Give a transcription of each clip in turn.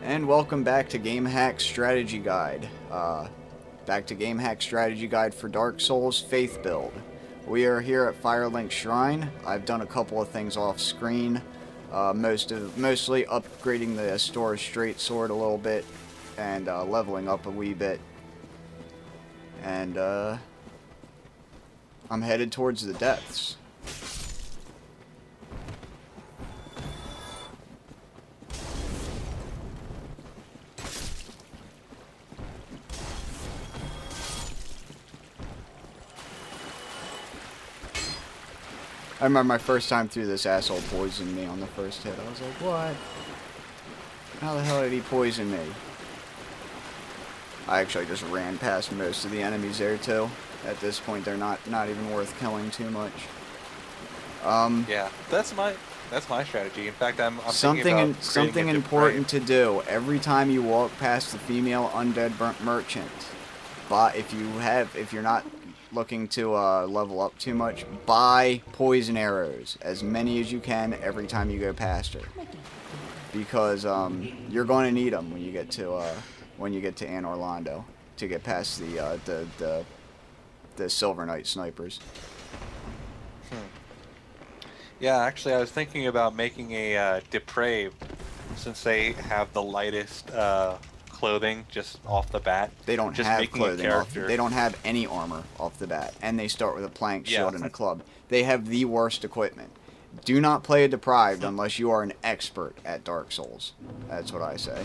And welcome back to Game.Hack Strategy Guide. Back to Game.Hack Strategy Guide for Dark Souls Faith Build. We are here at Firelink Shrine. I've done a couple of things off screen. Mostly upgrading the Astora's Straight Sword a little bit and leveling up a wee bit. And I'm headed towards the depths. I remember my first time through, this asshole poisoned me on the first hit. I was like, what? How the hell did he poison me? I actually just ran past most of the enemies there too. At this point, they're not even worth killing too much. Yeah, that's my strategy. In fact, I'm something thinking about something creating a important to do every time you walk past the female undead merchant. But if you're not looking to level up too much, buy poison arrows, as many as you can every time you go past her, because you're going to need them when you get to Anne Orlando to get past the Silver Knight snipers. Yeah, actually, I was thinking about making a depraved, since they have the lightest clothing just off the bat. They don't just have making clothing. They don't have any armor off the bat, and they start with a plank, shield, and a club. They have the worst equipment. Do not play a deprived unless you are an expert at Dark Souls. That's what I say.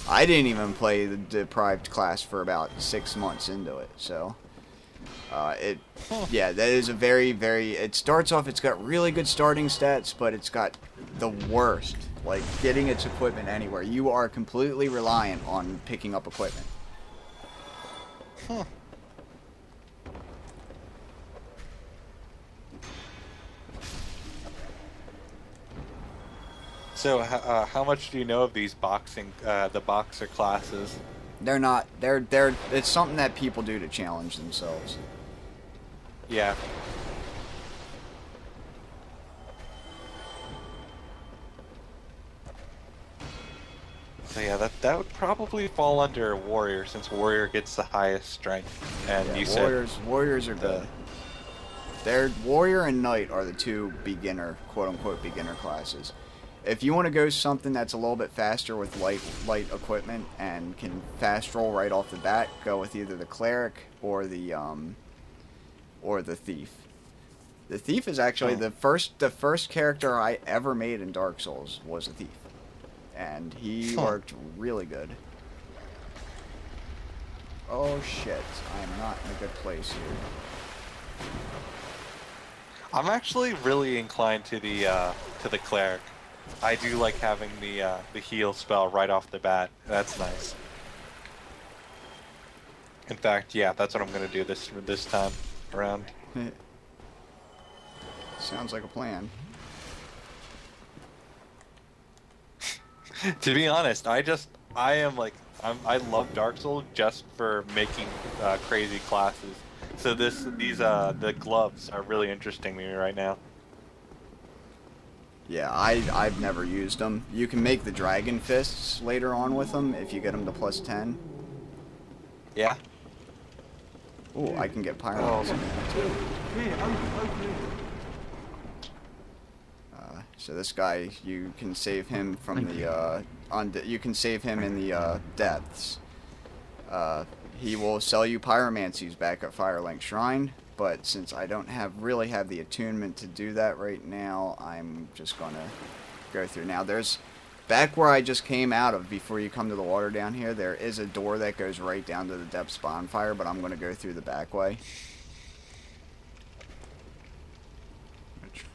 I didn't even play the deprived class for about 6 months into it, so yeah, that is a it starts off, it's got really good starting stats, but it's got the worst, like, getting its equipment anywhere. You are completely reliant on picking up equipment. So, how much do you know of these the boxer classes? They're not, it's something that people do to challenge themselves. Yeah. So yeah, that would probably fall under warrior, since warrior gets the highest strength. And yeah, you warriors are good. They're warrior and knight are the two beginner, quote-unquote beginner classes. If you want to go something that's a little bit faster with light equipment and can fast roll right off the bat, go with either the cleric or the thief. The thief is actually the first character I ever made in Dark Souls was a thief, and he worked really good. Oh shit! I am not in a good place here. I'm actually really inclined to the cleric. I do like having the heal spell right off the bat. That's nice. In fact, yeah, that's what I'm gonna do this time around. Sounds like a plan. To be honest, I love Dark Souls just for making crazy classes. So the gloves are really interesting me right now. Yeah, I've never used them. You can make the dragon fists later on with them if you get them to +10. Yeah. Ooh, I can get pyros in there too. So this guy, you can save him from you can save him in the depths. He will sell you pyromancies back at Firelink Shrine, but since I don't really have the attunement to do that right now, I'm just gonna go through. Now there's, back where I just came out of before you come to the water down here, there is a door that goes right down to the depths bonfire, but I'm gonna go through the back way.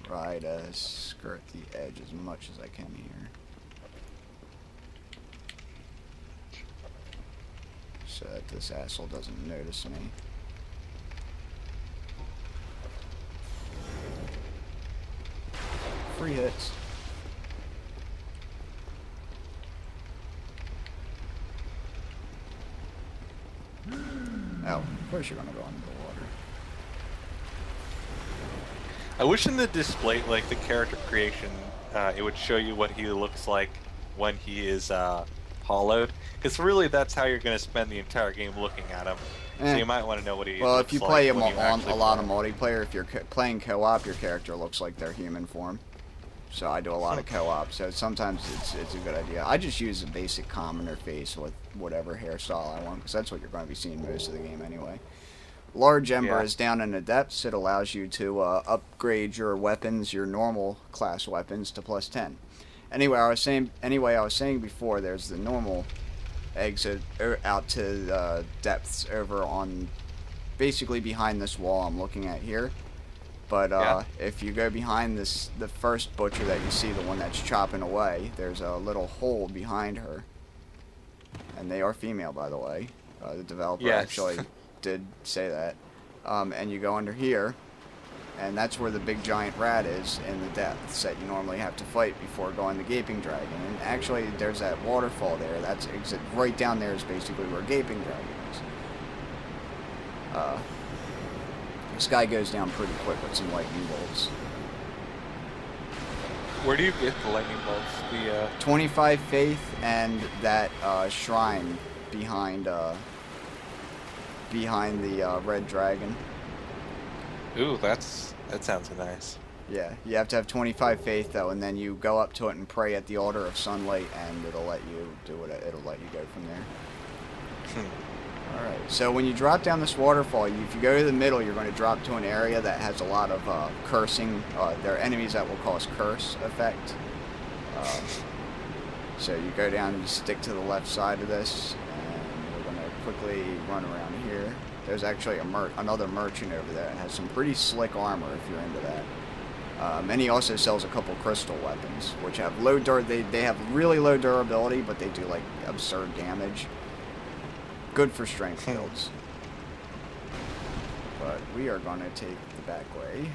Try to skirt the edge as much as I can here, so that this asshole doesn't notice me. Free hits. Oh, of course you're gonna go into the water. I wish in the display, like the character creation, it would show you what he looks like when he is hollowed. Because really, that's how you're going to spend the entire game looking at him. So Eh. you might want to know what he Well, if you looks like play him when you on actually a lot play of him. multiplayer, if you're playing co-op, your character looks like their human form. So I do a lot of co-op, so sometimes it's a good idea. I just use a basic commoner face with whatever hairstyle I want, because that's what you're going to be seeing most of the game anyway. Large Ember Yeah. is down in the depths. It allows you to upgrade your weapons, your normal class weapons, to +10. Anyway, I was saying before, there's the normal exit out to the depths over on basically behind this wall I'm looking at here. But Yeah. if you go behind the first butcher that you see, the one that's chopping away, there's a little hole behind her. And they are female, by the way. The developer Yes. actually did say that. And you go under here, and that's where the big giant rat is in the depths that you normally have to fight before going to Gaping Dragon. And actually, there's that waterfall there. That's right down there is basically where Gaping Dragon is. This guy goes down pretty quick with some lightning bolts. Where do you get the lightning bolts? The 25 faith and that shrine behind the red dragon. Ooh, that sounds nice. Yeah, you have to have 25 faith though, and then you go up to it and pray at the altar of sunlight, and it'll let you do it. It'll let you go from there. Alright, so when you drop down this waterfall, if you go to the middle, you're going to drop to an area that has a lot of cursing. There are enemies that will cause curse effect. So you go down and you stick to the left side of this, and we're going to quickly run around here. There's actually another merchant over there that has some pretty slick armor if you're into that. And he also sells a couple crystal weapons, which have they have really low durability, but they do like absurd damage. Good for strength builds. But we are going to take the back way.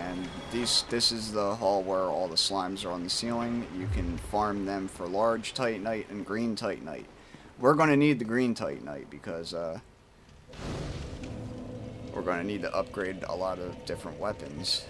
And this is the hall where all the slimes are on the ceiling. You can farm them for large Titanite and green Titanite. We're going to need the green Titanite because we're going to need to upgrade a lot of different weapons.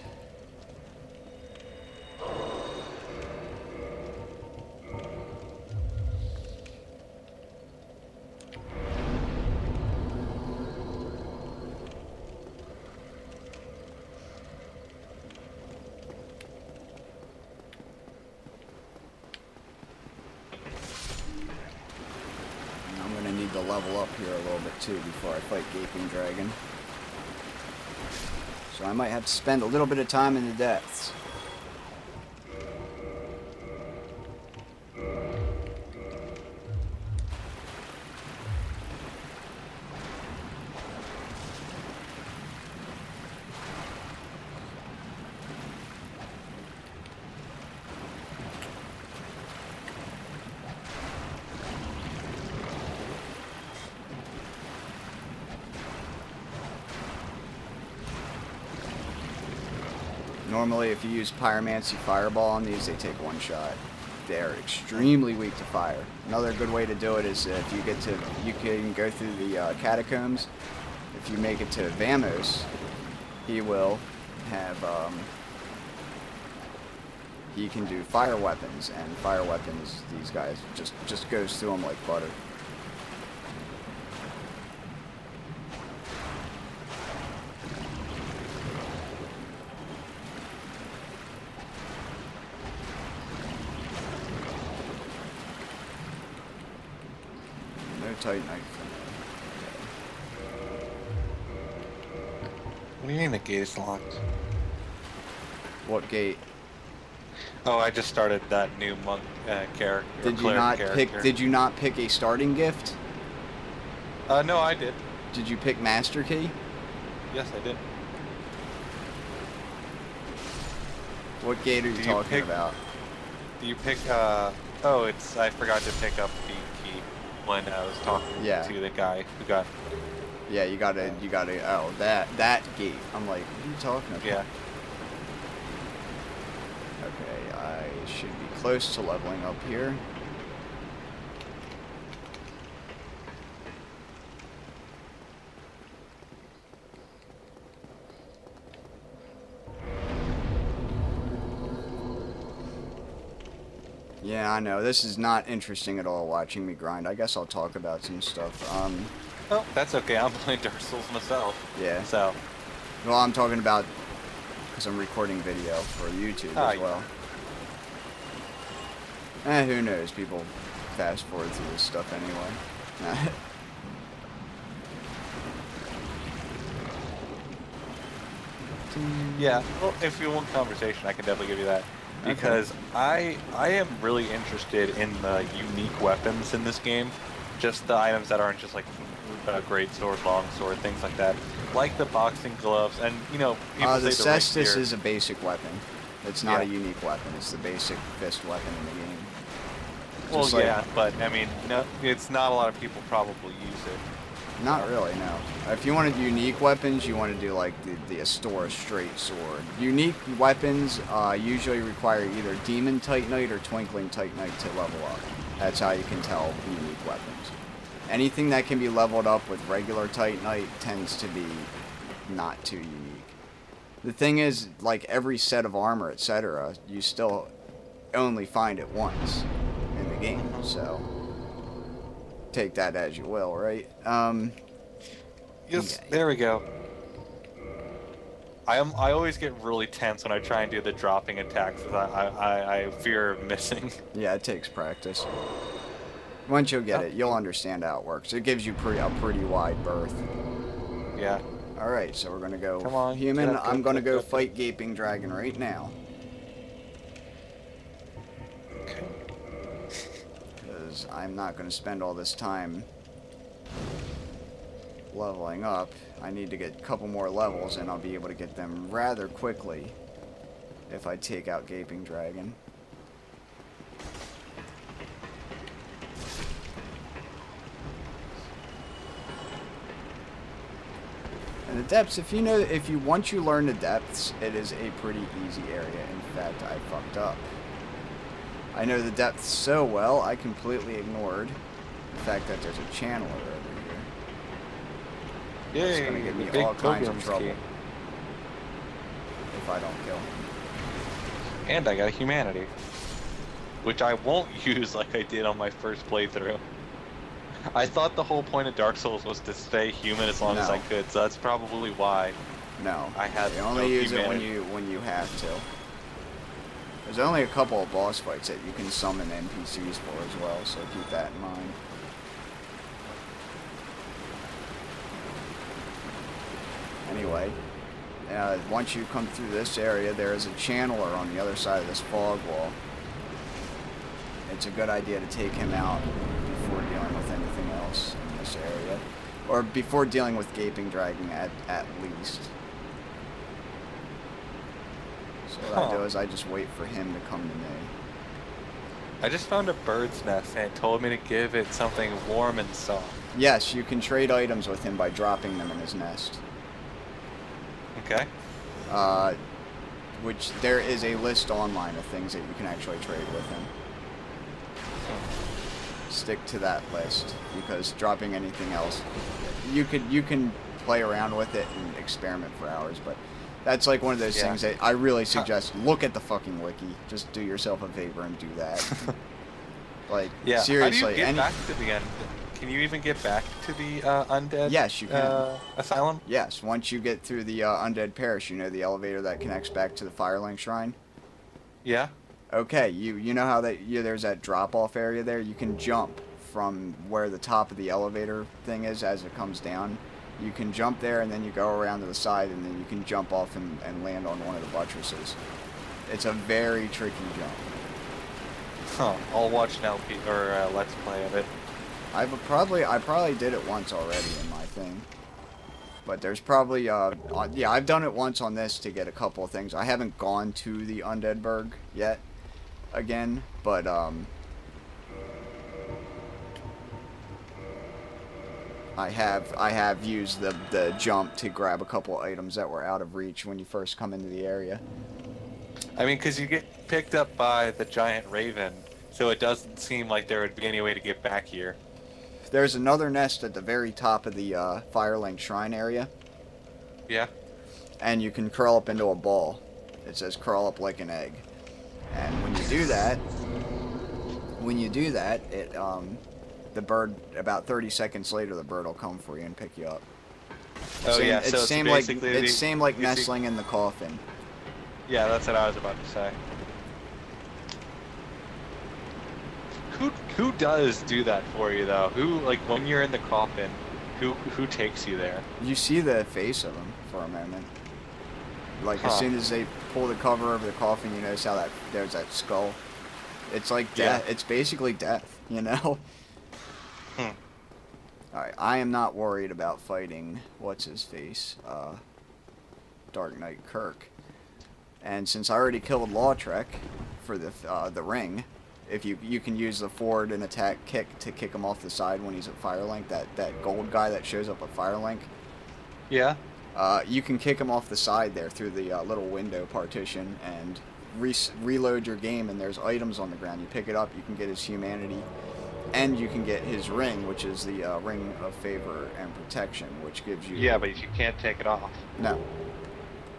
To level up here a little bit too before I fight Gaping Dragon. So I might have to spend a little bit of time in the depths. Normally, if you use Pyromancy Fireball on these, they take one shot. They're extremely weak to fire. Another good way to do it is if you can go through the catacombs. If you make it to Vamos, he will have, he can do fire weapons, and fire weapons, these guys, just goes through them like butter. Titanite. What do you mean the gate is locked? What gate? Oh, I just started that new monk character. Did you not pick a starting gift? No, I did. Did you pick Master Key? Yes, I did. What gate are you talking about? Do you pick? Oh, I forgot to pick up the key when I was talking to the guy who got. Yeah, you gotta. Oh, that gate. I'm like, what are you talking about? Yeah. Okay, I should be close to leveling up here. Yeah, I know. This is not interesting at all, watching me grind. I guess I'll talk about some stuff. Oh, that's okay. I'm playing Dark Souls myself. Yeah. So. Well, I'm talking about because I'm recording video for YouTube as well. Who knows? People fast forward through this stuff anyway. Yeah, well, if you want conversation, I can definitely give you that. Because I am really interested in the unique weapons in this game. Just the items that aren't just like a great sword, long sword, things like that. Like the boxing gloves, and you know, people the say the cestus is a basic weapon. It's not a unique weapon. It's the basic fist weapon in the game. Well, yeah, but I mean, no, it's not a lot of people probably use it. Not really, no. If you wanted unique weapons, you want to do like the Astora straight sword. Unique weapons usually require either Demon Titanite or Twinkling Titanite to level up. That's how you can tell unique weapons. Anything that can be leveled up with regular Titanite tends to be not too unique. The thing is, like every set of armor, etc., you still only find it once in the game, so take that as you will, right? Yes, there we go. I always get really tense when I try and do the dropping attacks. I fear missing. Yeah, it takes practice. Once you'll get it, you'll understand how it works. It gives you a pretty wide berth. Yeah. Alright, so we're gonna go Come on, human. I'm gonna go fight Gaping Dragon right now. Okay. Because I'm not gonna spend all this time leveling up. I need to get a couple more levels and I'll be able to get them rather quickly if I take out Gaping Dragon. And the depths, once you learn the depths, it is a pretty easy area. In fact, I fucked up. I know the depths so well, I completely ignored the fact that there's a channeler over here. Yay, It's gonna give me all kinds of trouble if I don't kill him. And I got a humanity, which I won't use like I did on my first playthrough. I thought the whole point of Dark Souls was to stay human as long as I could, so that's probably why. No, I had you only use it when you have to. There's only a couple of boss fights that you can summon NPCs for as well, so keep that in mind. Anyway, once you come through this area, there is a channeler on the other side of this fog wall. It's a good idea to take him out before dealing with anything else in this area. Or before dealing with Gaping Dragon at least. So what I do is I just wait for him to come to me. I just found a bird's nest and it told me to give it something warm and soft. Yes, you can trade items with him by dropping them in his nest. Okay. Which there is a list online of things that you can actually trade with him. Stick to that list, because dropping anything else, you can play around with it and experiment for hours, but that's like one of those things that I really suggest look at the fucking wiki. Just do yourself a favor and do that. Like, seriously. How do you get back to the end? Can you even get back to the undead? Yes, you can. Asylum? Yes, once you get through the undead parish, you know the elevator that connects back to the Firelink Shrine? Yeah. Okay, you know how there's that drop-off area there? You can jump from where the top of the elevator thing is as it comes down. You can jump there, and then you go around to the side, and then you can jump off and land on one of the buttresses. It's a very tricky jump. Huh. I'll watch an LP or Let's Play of it. I probably did it once already in my thing. But there's probably, yeah, I've done it once on this to get a couple of things. I haven't gone to the Undead Burg yet, again, but, I have used the jump to grab a couple of items that were out of reach when you first come into the area. I mean, because you get picked up by the giant raven, so it doesn't seem like there would be any way to get back here. There's another nest at the very top of the Firelink Shrine area. Yeah. And you can curl up into a ball. It says curl up like an egg. And when you do that, when you do that, the bird, about 30 seconds later, the bird will come for you and pick you up. Oh yeah, It's so it's same like basically it's same like you see- nestling in the coffin. Yeah, that's what I was about to say. Who does do that for you though? Who, like, when you're in the coffin, who takes you there? You see the face of them for a moment. Like as soon as they pull the cover over the coffin, you notice how there's that skull. It's like death. Yeah. It's basically death, you know. Hmm. Alright, I am not worried about fighting what's his face, Dark Knight Kirk. And since I already killed Lautrec for the ring, if you can use the forward and attack kick to kick him off the side when he's at Firelink, that gold guy that shows up at Firelink. Yeah. You can kick him off the side there through the little window partition and reload your game, and there's items on the ground. You pick it up, you can get his humanity, and you can get his ring, which is the ring of favor and protection, which gives you... Yeah, but you can't take it off. No.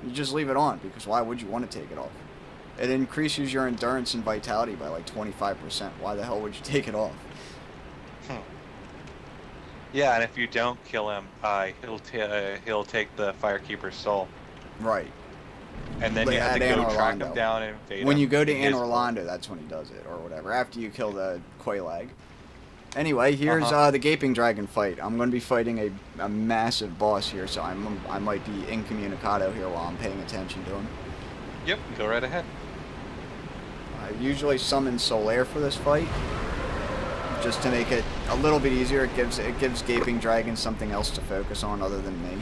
You just leave it on, because why would you want to take it off? It increases your endurance and vitality by like 25%. Why the hell would you take it off? Yeah, and if you don't kill him, he'll take the Firekeeper's soul. Right. And then Like you have to at go Anne track Orlando. him down and invade When him you go to in Anne his Orlando, that's when he does it, or whatever. After you kill the Quelaag. Anyway, here's the Gaping Dragon fight. I'm going to be fighting a massive boss here, so I might be incommunicado here while I'm paying attention to him. Yep, go right ahead. I usually summon Solaire for this fight, just to make it a little bit easier. It gives Gaping Dragon something else to focus on other than me.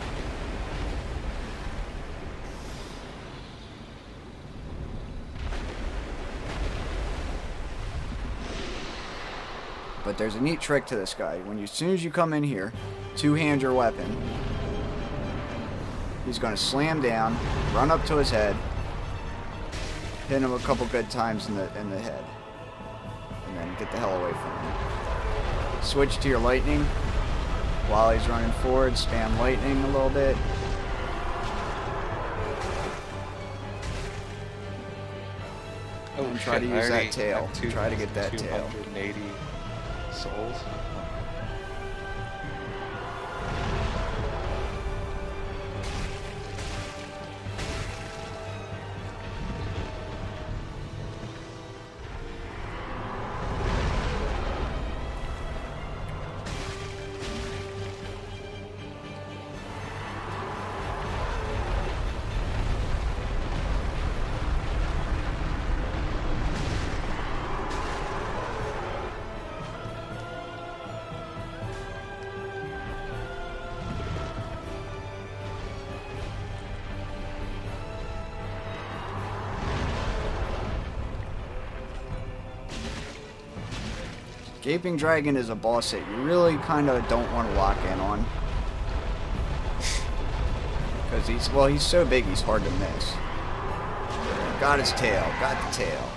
But there's a neat trick to this guy. As soon as you come in here, two-hand your weapon. He's going to slam down, run up to his head, hit him a couple good times in the head, and then get the hell away from him. Switch to your lightning while he's running forward. Spam lightning a little bit. Oh, And try to use that tail. Try to get that tail. 280 souls. Gaping Dragon is a boss that you really kind of don't want to lock in on. Because he's so big, he's hard to miss. Got his tail, got the tail.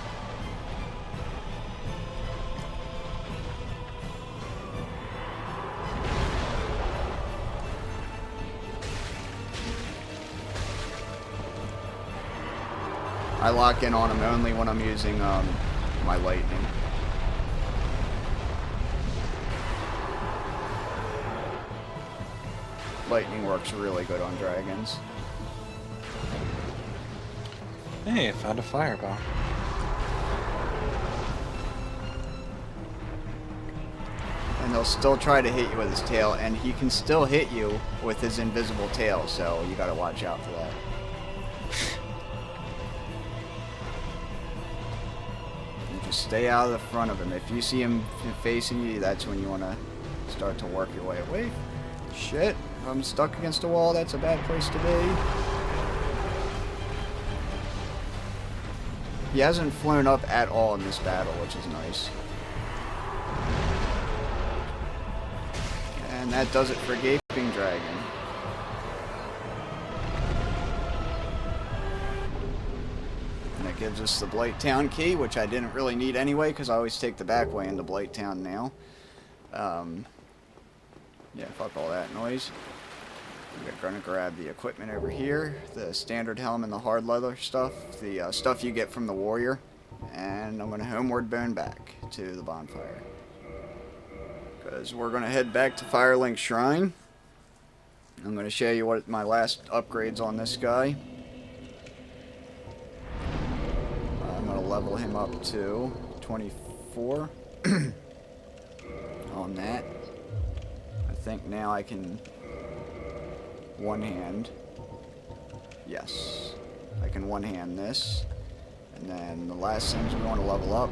I lock in on him only when I'm using my lightning. Lightning works really good on dragons. Hey, I found a fireball. And he'll still try to hit you with his tail, and he can still hit you with his invisible tail, so you gotta watch out for that. And just stay out of the front of him. If you see him facing you, that's when you wanna start to work your way away. Shit, if I'm stuck against a wall, that's a bad place to be. He hasn't flown up at all in this battle, which is nice. And that does it for Gaping Dragon. And that gives us the Blight Town key, which I didn't really need anyway, because I always take the back way into Blight Town now. Yeah, fuck all that noise. We're gonna grab the equipment over here, the standard helm and the hard leather stuff, the stuff you get from the warrior, and I'm going to homeward bone back to the bonfire. Because we're going to head back to Firelink Shrine. I'm going to show you what my last upgrades on this guy. I'm going to level him up to 24 on that. I think now I can one-hand. Yes. I can one-hand this. And then the last things we want to level up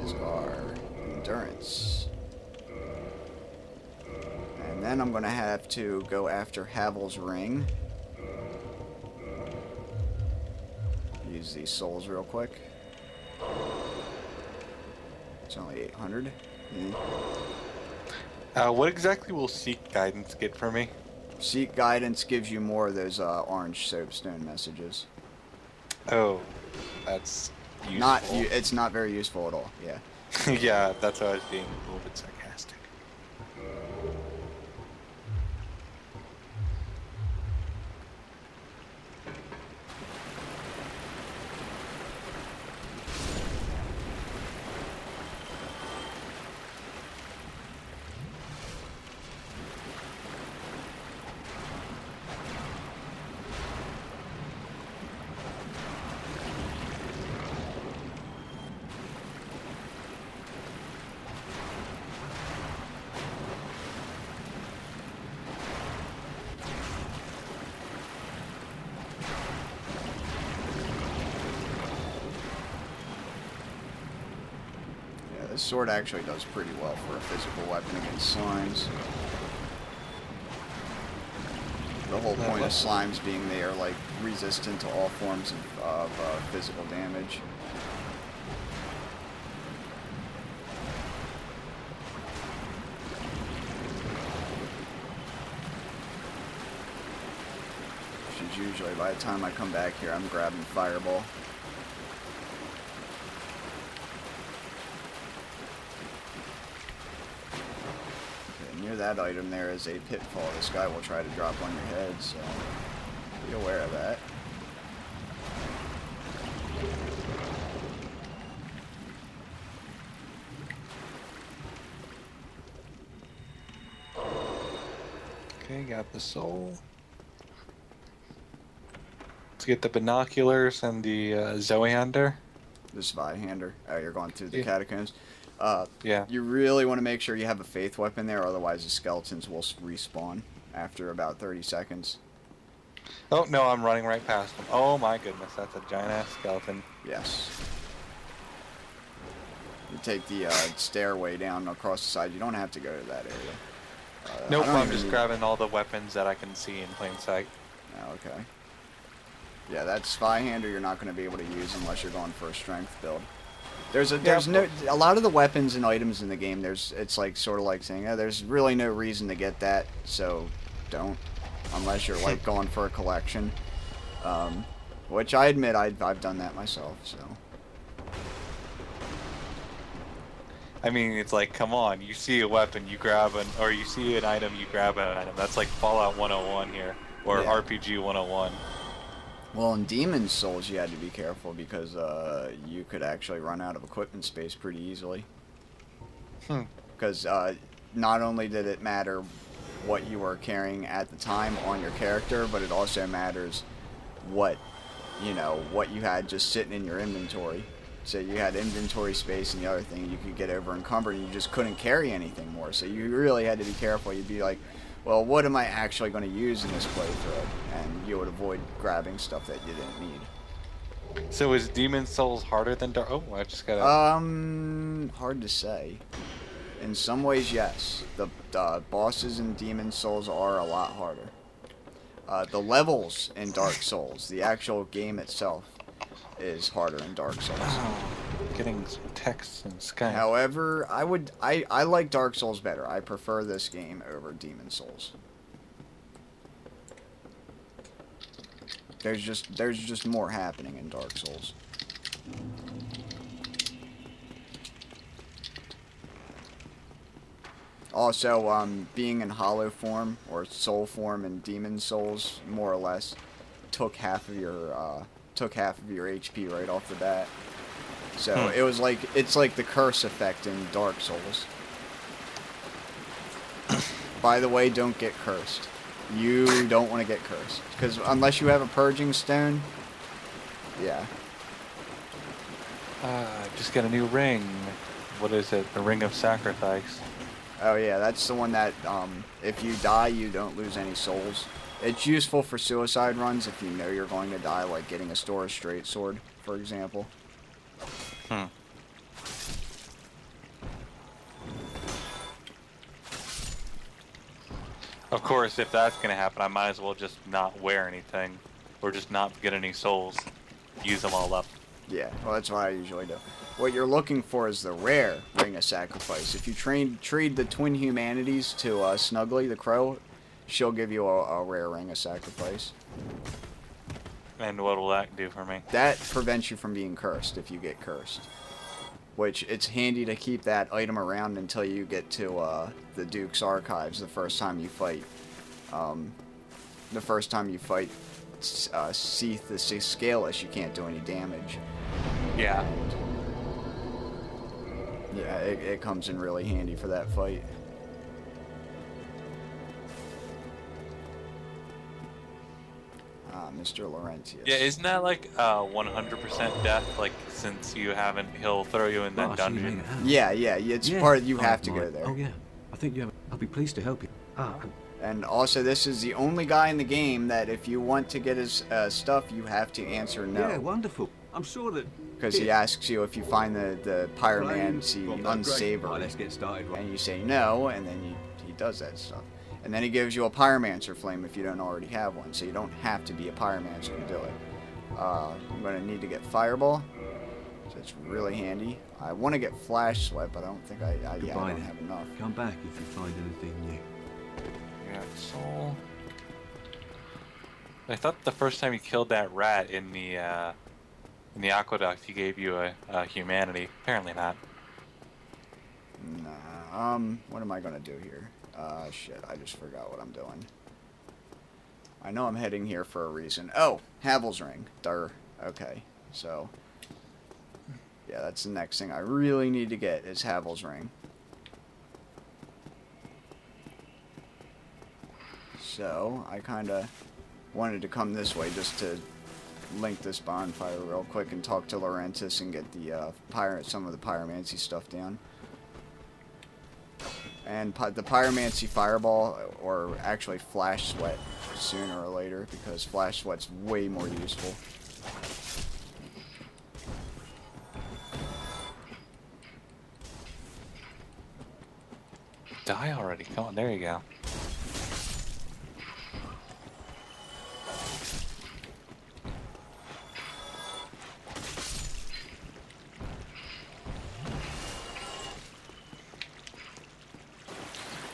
is our endurance. And then I'm going to have to go after Havel's Ring. Use these souls real quick. It's only 800. What exactly will Seek Guidance get for me? Seek Guidance gives you more of those orange soapstone messages. Oh, that's useful. It's not very useful at all, yeah. Yeah, that's why I was being a little bit sarcastic. This sword actually does pretty well for a physical weapon against slimes. The whole point of slimes being they are like resistant to all forms of physical damage. Which is usually by the time I come back here, I'm grabbing Fireball. Near that item there is a pitfall. This guy will try to drop on your head, so be aware of that. Okay, got the soul. Let's get the binoculars and the Zoehander. The Zweihander. Oh, you're going through the catacombs. Yeah. You really want to make sure you have a faith weapon there, otherwise the skeletons will respawn after about 30 seconds. Oh, no, I'm running right past them. Oh my goodness, that's a giant-ass skeleton. Yes. You take the stairway down across the side. You don't have to go to that area. Nope, I'm just grabbing all the weapons that I can see in plain sight. Oh, okay. Yeah, that Zweihander you're not going to be able to use unless you're going for a strength build. A lot of the weapons and items in the game, it's like sort of like saying, oh, there's really no reason to get that, so don't, unless you're like going for a collection. Which I admit I've done that myself, so. I mean, it's like, come on, you see a weapon, you grab or you see an item, you grab an item. That's like Fallout 101 here, or yeah. RPG 101. Well, in Demon's Souls, you had to be careful because you could actually run out of equipment space pretty easily. Because not only did it matter what you were carrying at the time on your character, but it also matters what you had just sitting in your inventory. So you had inventory space, and the other thing, you could get over encumbered, and you just couldn't carry anything more. So you really had to be careful. You'd be like, well, what am I actually going to use in this playthrough? And you would avoid grabbing stuff that you didn't need. So is Demon's Souls harder than Dark? Oh, I just got hard to say. In some ways, yes. The bosses in Demon's Souls are a lot harder. The levels in Dark Souls, the actual game itself, is harder in Dark Souls. Oh, getting some text and Skype. However, I like Dark Souls better. I prefer this game over Demon's Souls. There's just more happening in Dark Souls. Also, being in hollow form or soul form in Demon's Souls, more or less, took half of your HP right off the bat. So it was like, it's like the curse effect in Dark Souls. By the way, don't get cursed. You don't want to get cursed. Because unless you have a purging stone, yeah. Just get a new ring. What is it? The Ring of Sacrifice. Oh yeah, that's the one that, if you die, you don't lose any souls. It's useful for suicide runs if you know you're going to die, like getting a Stora's Straight Sword, for example. Of course, if that's going to happen, I might as well just not wear anything. Or just not get any souls. Use them all up. Yeah, well that's what I usually do. What you're looking for is the rare Ring of Sacrifice. If you trade the Twin Humanities to Snuggly the Crow, she'll give you a rare Ring of Sacrifice. And what will that do for me? That prevents you from being cursed if you get cursed. Which, it's handy to keep that item around until you get to the Duke's Archives the first time you fight. The first time you fight Seath the Scaleless, you can't do any damage. Yeah. Yeah, it comes in really handy for that fight. Mr. Laurentius. Yeah, isn't that like 100% death? Like, since you haven't, he'll throw you in that dungeon. Yeah, it's part of, you have to go there. Oh yeah, I think you have. I'll be pleased to help you. And also, this is the only guy in the game that if you want to get his stuff, you have to answer no. Yeah, wonderful. I'm sure that... Because he asks you if you find the pyromancy unsavory. Right, let's get started. And you say no, and then he does that stuff. And then he gives you a pyromancer flame if you don't already have one, so you don't have to be a pyromancer to do it. I'm going to need to get fireball, so it's really handy. I want to get flash sweat, but I don't think I don't have enough. Come back if you find anything new. Yeah, soul. I thought the first time you killed that rat in the aqueduct, he gave you a humanity. Apparently not. Nah. What am I gonna do here? Shit. I just forgot what I'm doing. I know I'm heading here for a reason. Oh, Havel's ring. Durr. Okay. So. Yeah, that's the next thing I really need to get is Havel's ring. So, I kind of wanted to come this way just to link this bonfire real quick and talk to Laurentis and get the some of the pyromancy stuff down. And the pyromancy fireball, or actually flash sweat, sooner or later, because flash sweat's way more useful. Die already. Come on, there you go.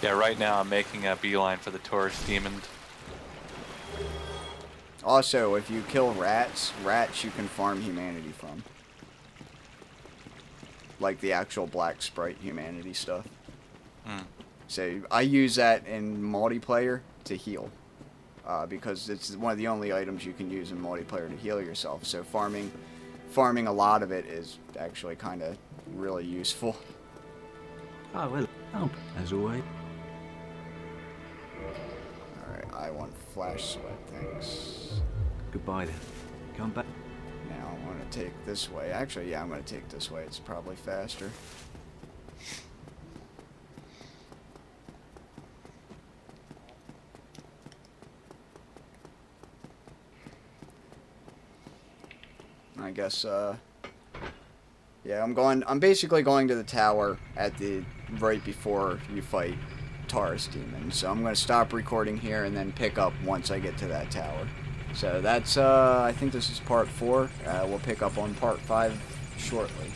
Yeah, right now I'm making a beeline for the tourist demon. Also, if you kill rats you can farm humanity from. Like the actual black sprite humanity stuff. So I use that in multiplayer to heal. Because it's one of the only items you can use in multiplayer to heal yourself. So farming a lot of it is actually kind of really useful. Oh, well, as always. Alright, I want flash sweat, thanks. Goodbye then. Come back. Now I want to take this way. Actually, yeah, I'm going to take this way. It's probably faster. I guess, yeah, I'm basically going to the tower at right before you fight Taurus Demon. So I'm going to stop recording here and then pick up once I get to that tower. So that's, I think this is part 4. We'll pick up on part 5 shortly.